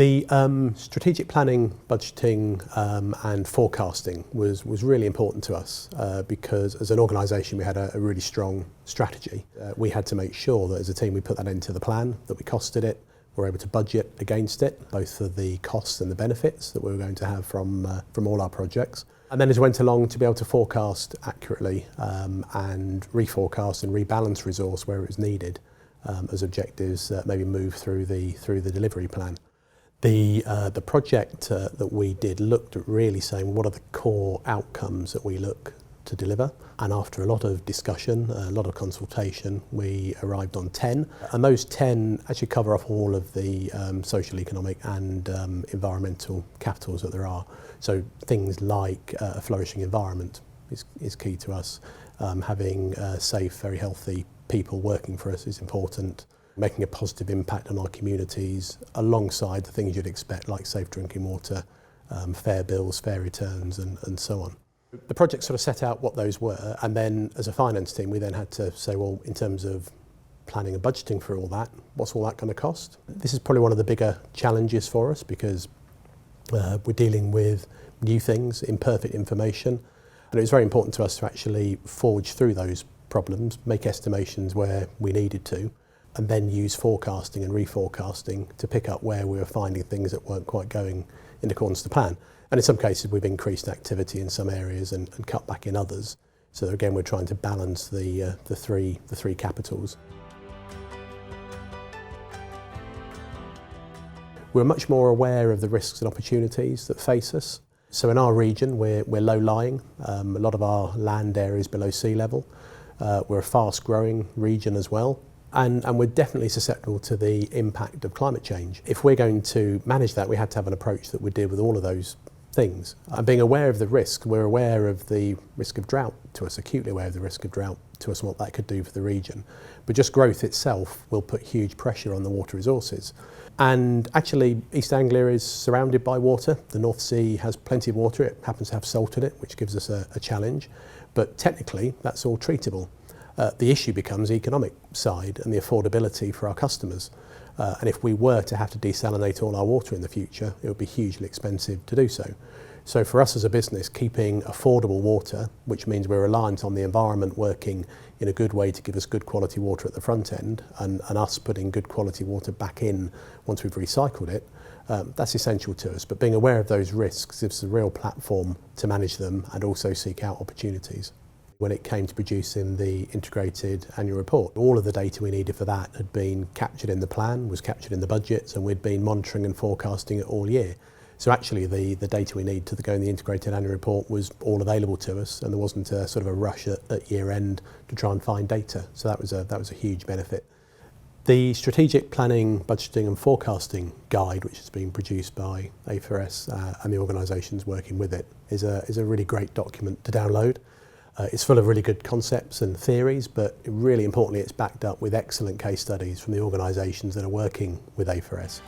The strategic planning, budgeting and forecasting was really important to us because as an organisation we had a really strong strategy. We had to make sure that as a team we put that into the plan, that we costed it, were able to budget against it, both for the costs and the benefits that we were going to have from all our projects. And then as we went along to be able to forecast accurately and reforecast and rebalance resource where it was needed as objectives maybe move through the delivery plan. The project that we did looked at really saying what are the core outcomes that we look to deliver, and after a lot of discussion, a lot of consultation, we arrived on 10, and those 10 actually cover off all of the social, economic and environmental capitals that there are. So things like a flourishing environment is key to us. Having safe, very healthy people working for us is important. Making a positive impact on our communities alongside the things you'd expect like safe drinking water, fair bills, fair returns and so on. The project sort of set out what those were, and then as a finance team we then had to say, well, in terms of planning and budgeting for all that, what's all that going to cost? This is probably one of the bigger challenges for us because we're dealing with new things, imperfect information, and it was very important to us to actually forge through those problems, make estimations where we needed to, and then use forecasting and reforecasting to pick up where we were finding things that weren't quite going in accordance to plan. And in some cases we've increased activity in some areas and cut back in others. So again we're trying to balance the three capitals. We're much more aware of the risks and opportunities that face us. So in our region we're low lying, a lot of our land area is below sea level. We're a fast growing region as well. And we're definitely susceptible to the impact of climate change. If we're going to manage that, we had to have an approach that would deal with all of those things. And being aware of the risk, we're aware of the risk of drought to us, acutely aware of the risk of drought to us and what that could do for the region. But just growth itself will put huge pressure on the water resources. And actually, East Anglia is surrounded by water. The North Sea has plenty of water. It happens to have salt in it, which gives us a challenge. But technically, that's all treatable. The issue becomes the economic side and the affordability for our customers. And if we were to have to desalinate all our water in the future, it would be hugely expensive to do so. So for us as a business, keeping affordable water, which means we're reliant on the environment working in a good way to give us good quality water at the front end, and us putting good quality water back in once we've recycled it, that's essential to us. But being aware of those risks gives us a real platform to manage them and also seek out opportunities. When it came to producing the integrated annual report, all of the data we needed for that had been captured in the plan, was captured in the budgets, and we'd been monitoring and forecasting it all year. So actually the data we need to go in the integrated annual report was all available to us, and there wasn't a sort of a rush at year end to try and find data. So that was a huge benefit. The strategic planning, budgeting and forecasting guide, which has been produced by A4S and the organisations working with it, is a really great document to download. It's full of really good concepts and theories, but really importantly it's backed up with excellent case studies from the organisations that are working with A4S.